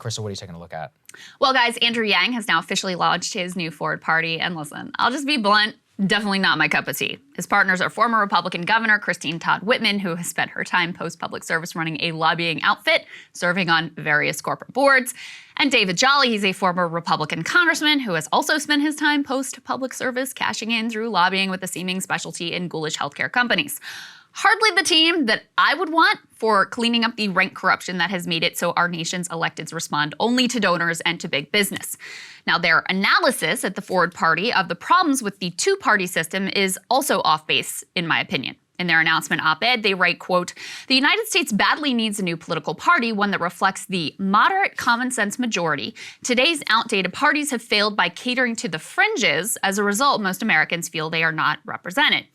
Krystal, what are you taking a look at? Well, guys, Andrew Yang has now officially launched his new Forward Party. And listen, I'll just be blunt. Definitely not my cup of tea. His partners are former Republican Governor Christine Todd Whitman, who has spent her time post-public service running a lobbying outfit, serving on various corporate boards. And David Jolly, he's a former Republican congressman who has also spent his time post-public service cashing in through lobbying with a seeming specialty in ghoulish healthcare companies. Hardly the team that I would want for cleaning up the rank corruption that has made it so our nation's electeds respond only to donors and to big business. Now, their analysis at the Forward Party of the problems with the two-party system is also off base, in my opinion. In their announcement op-ed, they write, quote, "The United States badly needs a new political party, one that reflects the moderate common sense majority. Today's outdated parties have failed by catering to the fringes. As a result, most Americans feel they are not represented."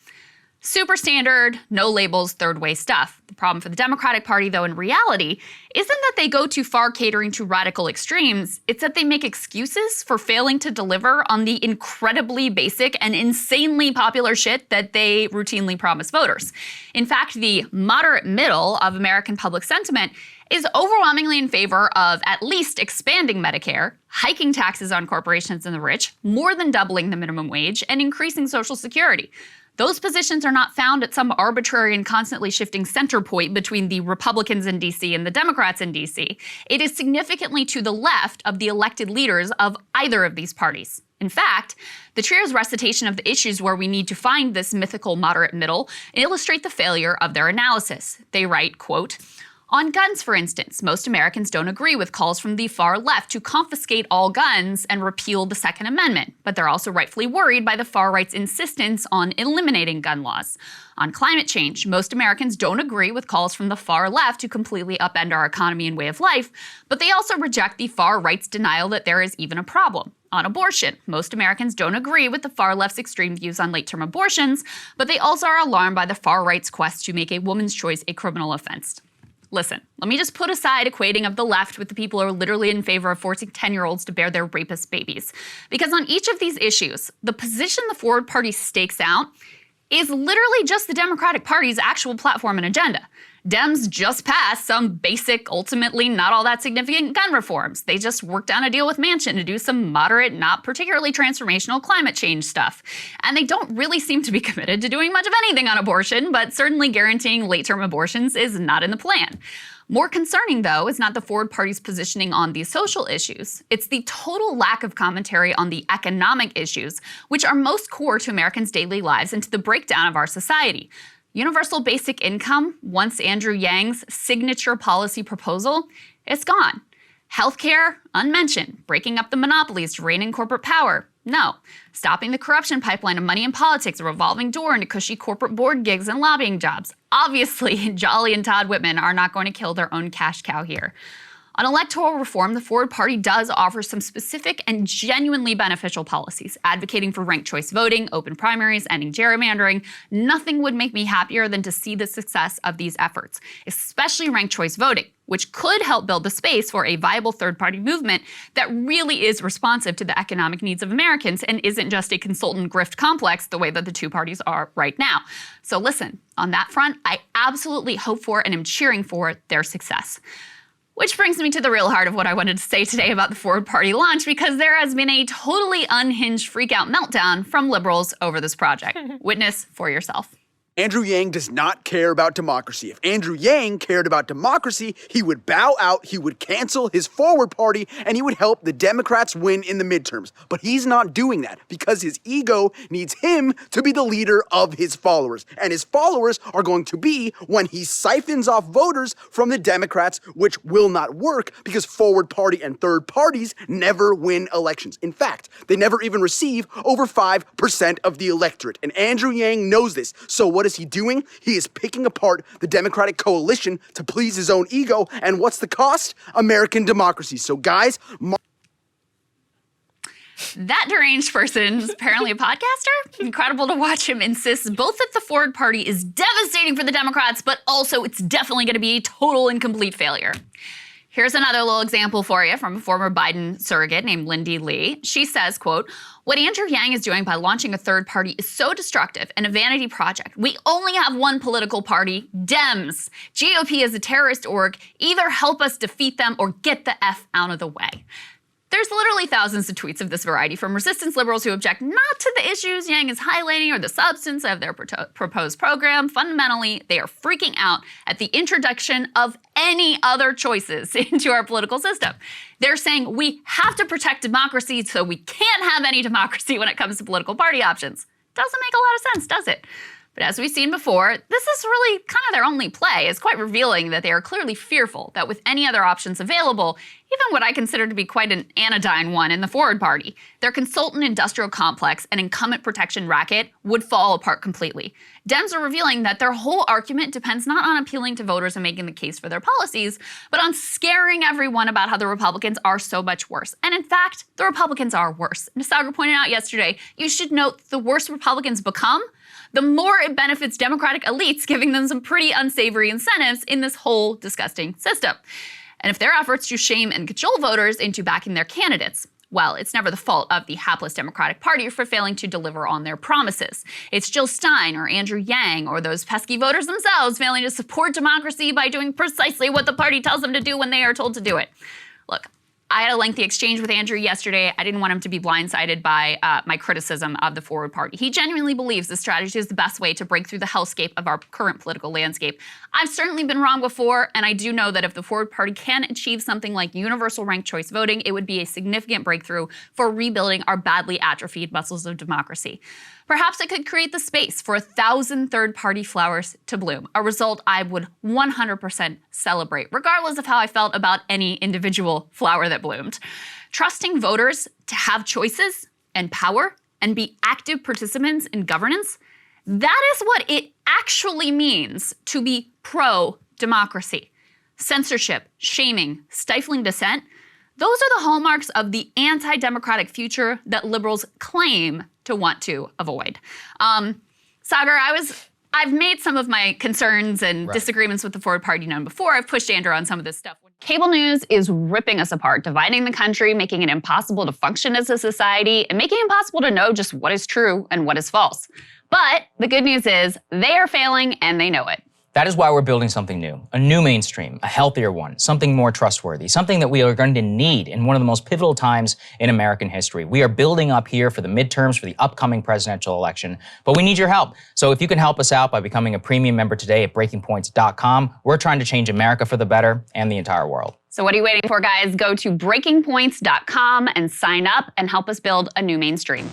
Super standard, no labels, third way stuff. The problem for the Democratic Party, though, in reality, isn't that they go too far catering to radical extremes. It's that they make excuses for failing to deliver on the incredibly basic and insanely popular shit that they routinely promise voters. In fact, the moderate middle of American public sentiment is overwhelmingly in favor of at least expanding Medicare, hiking taxes on corporations and the rich, more than doubling the minimum wage, and increasing Social Security. Those positions are not found at some arbitrary and constantly shifting center point between the Republicans in D.C. and the Democrats in D.C. It is significantly to the left of the elected leaders of either of these parties. In fact, the trio's recitation of the issues where we need to find this mythical moderate middle illustrate the failure of their analysis. They write, quote, "On guns, for instance, most Americans don't agree with calls from the far left to confiscate all guns and repeal the Second Amendment, but they're also rightfully worried by the far right's insistence on eliminating gun laws. On climate change, most Americans don't agree with calls from the far left to completely upend our economy and way of life, but they also reject the far right's denial that there is even a problem. On abortion, most Americans don't agree with the far left's extreme views on late-term abortions, but they also are alarmed by the far right's quest to make a woman's choice a criminal offense." Listen, let me just put aside equating of the left with the people who are literally in favor of forcing 10-year-olds to bear their rapist babies. Because on each of these issues, the position the Forward Party stakes out is literally just the Democratic Party's actual platform and agenda. Dems just passed some basic, ultimately not all that significant gun reforms. They just worked out a deal with Manchin to do some moderate, not particularly transformational climate change stuff. And they don't really seem to be committed to doing much of anything on abortion, but certainly guaranteeing late-term abortions is not in the plan. More concerning, though, is not the Forward Party's positioning on these social issues. It's the total lack of commentary on the economic issues, which are most core to Americans' daily lives and to the breakdown of our society. Universal basic income, once Andrew Yang's signature policy proposal, it's gone. Healthcare, unmentioned. Breaking up the monopolies to rein in corporate power, no. Stopping the corruption pipeline of money in politics, a revolving door into cushy corporate board gigs and lobbying jobs. Obviously, Jolly and Todd Whitman are not going to kill their own cash cow here. On electoral reform, the Forward Party does offer some specific and genuinely beneficial policies, advocating for ranked choice voting, open primaries, ending gerrymandering. Nothing would make me happier than to see the success of these efforts, especially ranked choice voting, which could help build the space for a viable third-party movement that really is responsive to the economic needs of Americans and isn't just a consultant grift complex the way that the two parties are right now. So listen, on that front, I absolutely hope for and am cheering for their success. Which brings me to the real heart of what I wanted to say today about the Forward Party launch, because there has been a totally unhinged freakout meltdown from liberals over this project. Witness for yourself. Andrew Yang does not care about democracy. If Andrew Yang cared about democracy, he would bow out, he would cancel his Forward Party, and he would help the Democrats win in the midterms. But he's not doing that because his ego needs him to be the leader of his followers. And his followers are going to be when he siphons off voters from the Democrats, which will not work because Forward Party and third parties never win elections. In fact, they never even receive over 5% of the electorate. And Andrew Yang knows this. So what is he doing? He is picking apart the Democratic coalition to please his own ego. And what's the cost? American democracy. So guys, that deranged person is apparently a podcaster. Incredible to watch him insist both that the Forward Party is devastating for the Democrats, but also it's definitely going to be a total and complete failure. Here's another little example for you from a former Biden surrogate named Lindy Lee. She says, quote, "What Andrew Yang is doing by launching a third party is so destructive and a vanity project. We only have one political party, Dems. GOP is a terrorist org. Either help us defeat them or get the F out of the way." There's literally thousands of tweets of this variety from resistance liberals who object not to the issues Yang is highlighting or the substance of their proposed program. Fundamentally, they are freaking out at the introduction of any other choices into our political system. They're saying we have to protect democracy, so we can't have any democracy when it comes to political party options. Doesn't make a lot of sense, does it? But as we've seen before, this is really kind of their only play. It's quite revealing that they are clearly fearful that with any other options available, even what I consider to be quite an anodyne one in the Forward Party, their consultant industrial complex and incumbent protection racket would fall apart completely. Dems are revealing that their whole argument depends not on appealing to voters and making the case for their policies, but on scaring everyone about how the Republicans are so much worse. And in fact, the Republicans are worse. And as Sagar pointed out yesterday, you should note the worse Republicans become, the more it benefits Democratic elites, giving them some pretty unsavory incentives in this whole disgusting system. And if their efforts to shame and cajole voters into backing their candidates, well, it's never the fault of the hapless Democratic Party for failing to deliver on their promises. It's Jill Stein or Andrew Yang or those pesky voters themselves failing to support democracy by doing precisely what the party tells them to do when they are told to do it. Look, I had a lengthy exchange with Andrew yesterday. I didn't want him to be blindsided by my criticism of the Forward Party. He genuinely believes this strategy is the best way to break through the hellscape of our current political landscape. I've certainly been wrong before, and I do know that if the Forward Party can achieve something like universal ranked choice voting, it would be a significant breakthrough for rebuilding our badly atrophied muscles of democracy. Perhaps it could create the space for 1,000 third-party flowers to bloom, a result I would 100% celebrate, regardless of how I felt about any individual flower that bloomed. Trusting voters to have choices and power and be active participants in governance, that is what it actually means to be pro-democracy. Censorship, shaming, stifling dissent, those are the hallmarks of the anti-democratic future that liberals claim to want to avoid. Sagar, I've made some of my concerns and disagreements with the Forward Party known before. I've pushed Andrew on some of this stuff. Cable news is ripping us apart, dividing the country, making it impossible to function as a society, and making it impossible to know just what is true and what is false. But the good news is they are failing and they know it. That is why we're building something new, a new mainstream, a healthier one, something more trustworthy, something that we are going to need in one of the most pivotal times in American history. We are building up here for the midterms, for the upcoming presidential election, but we need your help. So if you can help us out by becoming a premium member today at breakingpoints.com, we're trying to change America for the better and the entire world. So what are you waiting for, guys? Go to breakingpoints.com and sign up and help us build a new mainstream.